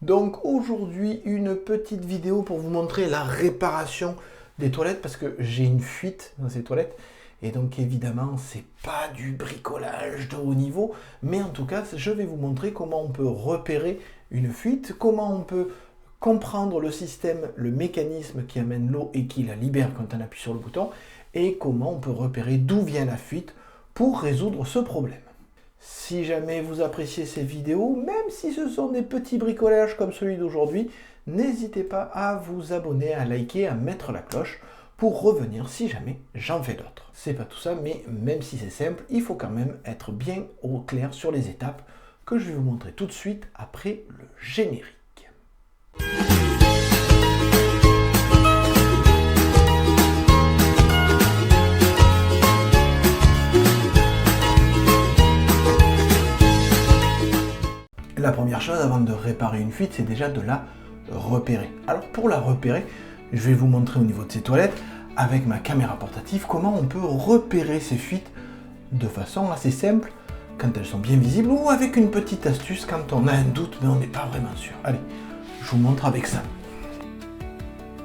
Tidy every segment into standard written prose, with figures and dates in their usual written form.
Donc aujourd'hui, une petite vidéo pour vous montrer la réparation des toilettes parce que j'ai une fuite dans ces toilettes. Et donc évidemment, c'est pas du bricolage de haut niveau, mais en tout cas, je vais vous montrer comment on peut repérer une fuite, comment on peut comprendre le système, le mécanisme qui amène l'eau et qui la libère quand on appuie sur le bouton, et comment on peut repérer d'où vient la fuite pour résoudre ce problème. Si jamais vous appréciez ces vidéos, même si ce sont des petits bricolages comme celui d'aujourd'hui, n'hésitez pas à vous abonner, à liker, à mettre la cloche pour revenir si jamais j'en fais d'autres. C'est pas tout ça, mais même si c'est simple, il faut quand même être bien au clair sur les étapes que je vais vous montrer tout de suite après le générique. La première chose avant de réparer une fuite, c'est déjà de la repérer. Alors pour la repérer, je vais vous montrer au niveau de ces toilettes, avec ma caméra portative, comment on peut repérer ces fuites de façon assez simple, quand elles sont bien visibles, ou avec une petite astuce quand on a un doute, mais on n'est pas vraiment sûr. Allez, je vous montre avec ça.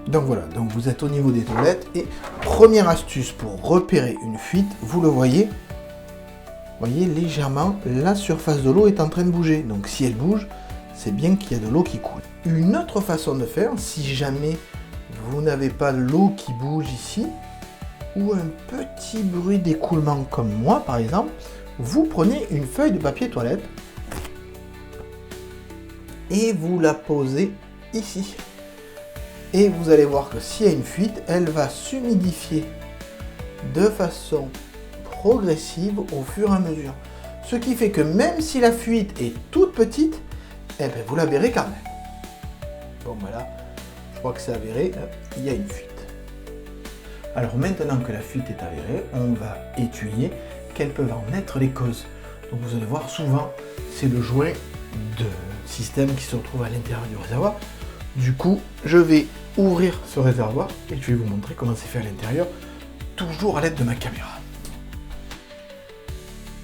Donc voilà, donc vous êtes au niveau des toilettes, et première astuce pour repérer une fuite, vous le voyez, légèrement, la surface de l'eau est en train de bouger. Donc si elle bouge, c'est bien qu'il y a de l'eau qui coule. Une autre façon de faire, si jamais vous n'avez pas l'eau qui bouge ici, ou un petit bruit d'écoulement comme moi par exemple, vous prenez une feuille de papier toilette et vous la posez ici. Et vous allez voir que s'il y a une fuite, elle va s'humidifier de façon progressive au fur et à mesure. Ce qui fait que même si la fuite est toute petite, eh bien vous la verrez quand même. Bon voilà, je crois que c'est avéré, il y a une fuite. Alors maintenant que la fuite est avérée, on va étudier quelles peuvent en être les causes. Donc vous allez voir, souvent c'est le joint de système qui se retrouve à l'intérieur du réservoir. Du coup, je vais ouvrir ce réservoir et je vais vous montrer comment c'est fait à l'intérieur, toujours à l'aide de ma caméra.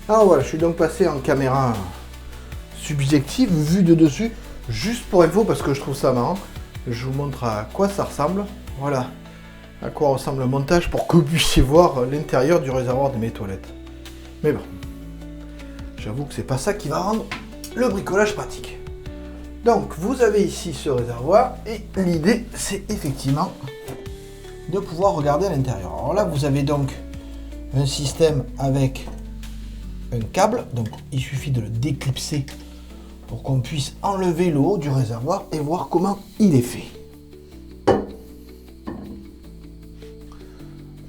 Alors voilà, je suis donc passé en caméra subjective, vue de dessus, juste pour info parce que je trouve ça marrant. Je vous montre à quoi ça ressemble. Voilà à quoi ressemble le montage pour que vous puissiez voir l'intérieur du réservoir de mes toilettes. Mais bon, j'avoue que c'est pas ça qui va rendre le bricolage pratique. Donc vous avez ici ce réservoir et l'idée c'est effectivement de pouvoir regarder à l'intérieur. Alors là vous avez donc un système avec un câble, donc il suffit de le déclipser pour qu'on puisse enlever le haut du réservoir et voir comment il est fait.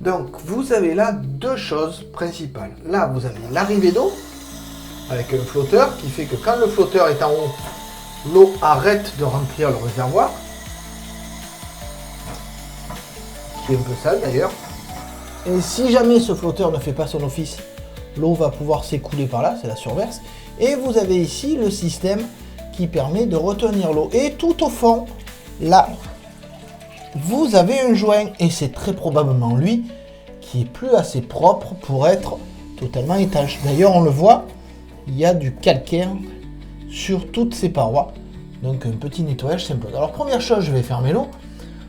Donc vous avez là deux choses principales. Là vous avez l'arrivée d'eau avec un flotteur qui fait que quand le flotteur est en haut, l'eau arrête de remplir le réservoir, qui est un peu sale d'ailleurs. Et si jamais ce flotteur ne fait pas son office, l'eau va pouvoir s'écouler par là, c'est la surverse. Et vous avez ici le système qui permet de retenir l'eau. Et tout au fond, là, vous avez un joint. Et c'est très probablement lui qui est plus assez propre pour être totalement étanche. D'ailleurs, on le voit, il y a du calcaire sur toutes ces parois. Donc un petit nettoyage simple. Alors première chose, je vais fermer l'eau.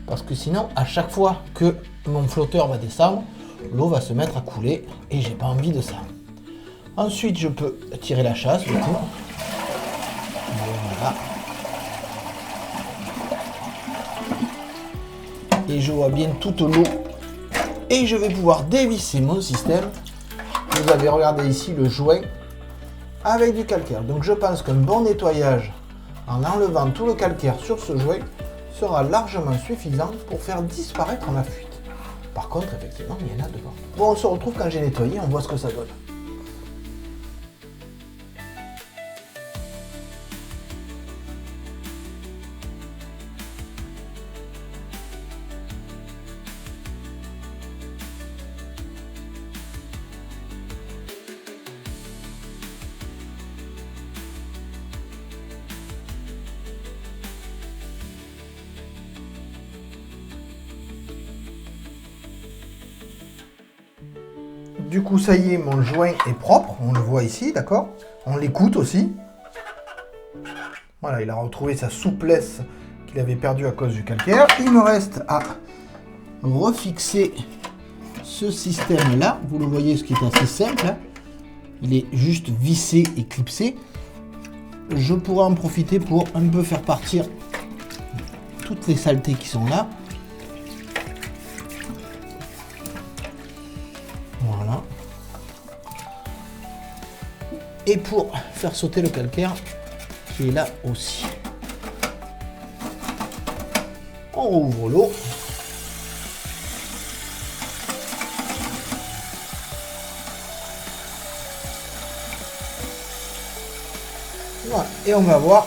Parce que sinon, à chaque fois que mon flotteur va descendre, l'eau va se mettre à couler et j'ai pas envie de ça. Ensuite, je peux tirer la chasse, du coup. Voilà. Et je vois bien toute l'eau. Et je vais pouvoir dévisser mon système. Vous avez regardé ici le joint avec du calcaire. Donc je pense qu'un bon nettoyage en enlevant tout le calcaire sur ce joint sera largement suffisant pour faire disparaître ma fuite. Par contre, effectivement, il y en a devant. Bon, on se retrouve quand j'ai nettoyé, on voit ce que ça donne. Du coup, ça y est, mon joint est propre, on le voit ici, d'accord? On l'écoute aussi. Voilà, il a retrouvé sa souplesse qu'il avait perdue à cause du calcaire. Il me reste à refixer ce système-là. Vous le voyez, ce qui est assez simple. Hein. Il est juste vissé et clipsé. Je pourrais en profiter pour un peu faire partir toutes les saletés qui sont là. Voilà. Et pour faire sauter le calcaire qui est là aussi. On rouvre l'eau. Voilà. Et on va voir.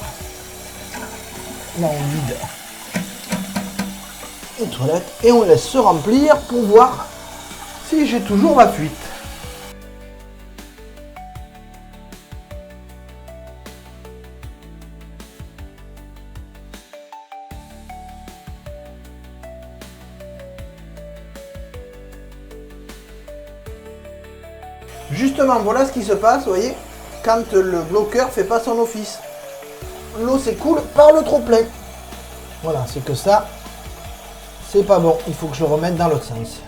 Là on vide les toilettes et on laisse se remplir pour voir si j'ai toujours ma fuite. Justement, voilà ce qui se passe, vous voyez, quand le bloqueur fait pas son office. L'eau s'écoule par le trop-plein. Voilà, c'est que ça, c'est pas bon. Il faut que je remette dans l'autre sens.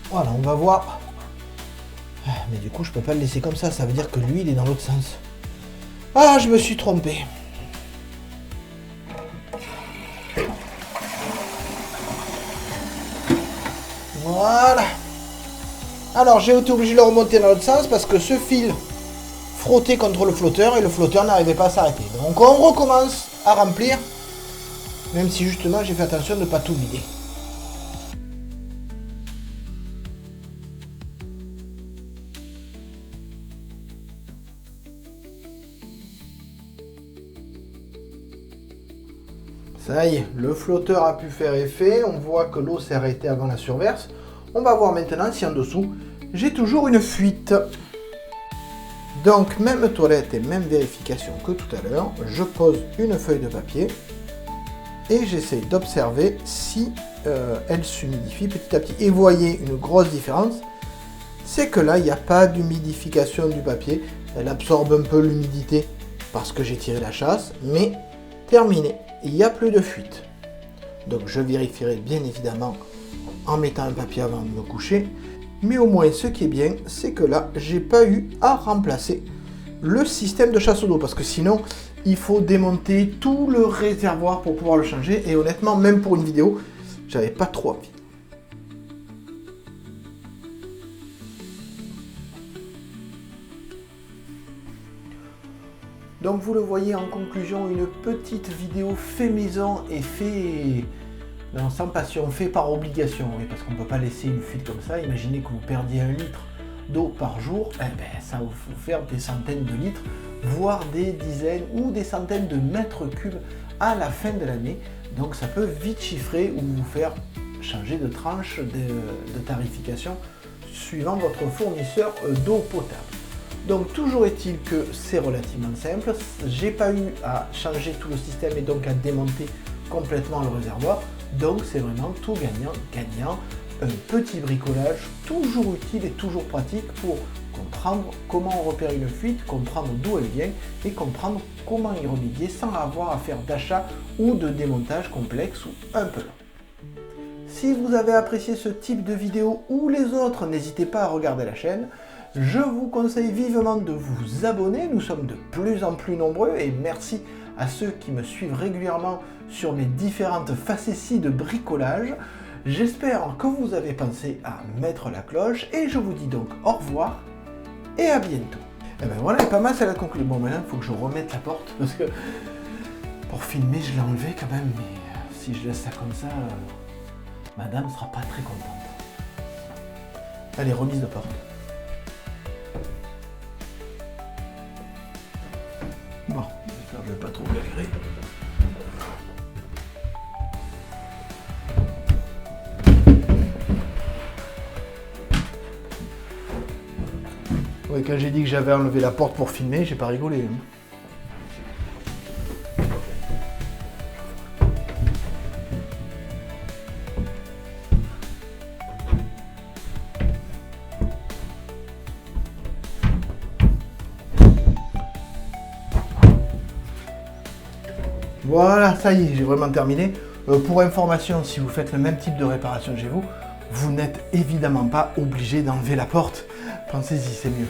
Voilà, on va voir. Mais du coup, je peux pas le laisser comme ça. Ça veut dire que lui, il est dans l'autre sens. Ah, je me suis trompé. Voilà. Alors j'ai été obligé de le remonter dans l'autre sens parce que ce fil frottait contre le flotteur et le flotteur n'arrivait pas à s'arrêter. Donc on recommence à remplir, même si justement j'ai fait attention de ne pas tout vider. Ça y est, le flotteur a pu faire effet, on voit que l'eau s'est arrêtée avant la surverse. On va voir maintenant si en dessous, j'ai toujours une fuite. Donc, même toilette et même vérification que tout à l'heure, je pose une feuille de papier et j'essaie d'observer si elle s'humidifie petit à petit. Et vous voyez une grosse différence, c'est que là, il n'y a pas d'humidification du papier. Elle absorbe un peu l'humidité parce que j'ai tiré la chasse, mais terminé. Il n'y a plus de fuite. Donc je vérifierai bien évidemment en mettant un papier avant de me coucher. Mais au moins ce qui est bien, c'est que là, j'ai pas eu à remplacer le système de chasse d'eau. Parce que sinon, il faut démonter tout le réservoir pour pouvoir le changer. Et honnêtement, même pour une vidéo, j'avais pas trop envie. Donc vous le voyez en conclusion, une petite vidéo fait maison et fait sans passion, fait par obligation. Oui, parce qu'on ne peut pas laisser une fuite comme ça. Imaginez que vous perdiez 1 litre d'eau par jour, ça va vous faire des centaines de litres, voire des dizaines ou des centaines de mètres cubes à la fin de l'année. Donc ça peut vite chiffrer ou vous faire changer de tranche de tarification suivant votre fournisseur d'eau potable. Donc toujours est-il que c'est relativement simple, j'ai pas eu à changer tout le système et donc à démonter complètement le réservoir, donc c'est vraiment tout gagnant, un petit bricolage toujours utile et toujours pratique pour comprendre comment on repère une fuite, comprendre d'où elle vient et comprendre comment y remédier sans avoir à faire d'achat ou de démontage complexe ou un peu long. Si vous avez apprécié ce type de vidéo ou les autres, n'hésitez pas à regarder la chaîne. Je vous conseille vivement de vous abonner, nous sommes de plus en plus nombreux et merci à ceux qui me suivent régulièrement sur mes différentes facéties de bricolage. J'espère que vous avez pensé à mettre la cloche et je vous dis donc au revoir et à bientôt. Et ben voilà, pas mal, c'est la conclusion. Bon, maintenant il faut que je remette la porte parce que pour filmer je l'ai enlevé quand même, mais si je laisse ça comme ça, madame sera pas très contente. Allez, remise de porte. Bon, j'espère que je vais pas trop galérer. Oui, quand j'ai dit que j'avais enlevé la porte pour filmer, j'ai pas rigolé. Voilà, ça y est, j'ai vraiment terminé. Pour information, si vous faites le même type de réparation chez vous, vous n'êtes évidemment pas obligé d'enlever la porte. Pensez-y, c'est mieux.